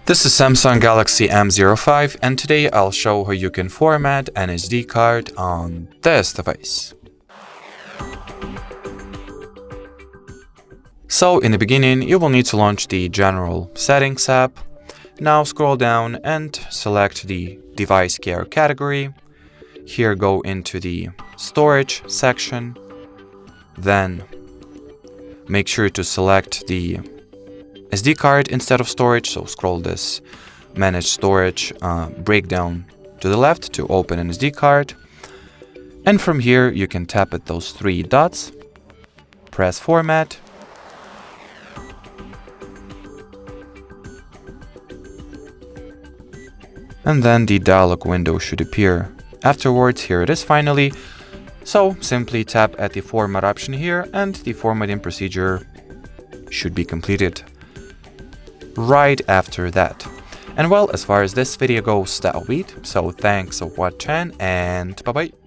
This is Samsung Galaxy M05, and today I'll show how you can format an SD card on this device. So in the beginning, you will need to launch the General Settings app. Now scroll down and select the Device Care category. Here go into the Storage section. Then make sure to select the SD card instead of storage, so scroll this Manage Storage breakdown to the left to open an SD card. And from here you can tap at those three dots, press Format, and then the dialog window should appear. Afterwards, here it is finally. So simply tap at the Format option here and the formatting procedure should be completed right after that. And well, as far as this video goes, that'll be it. So thanks for watching and bye bye.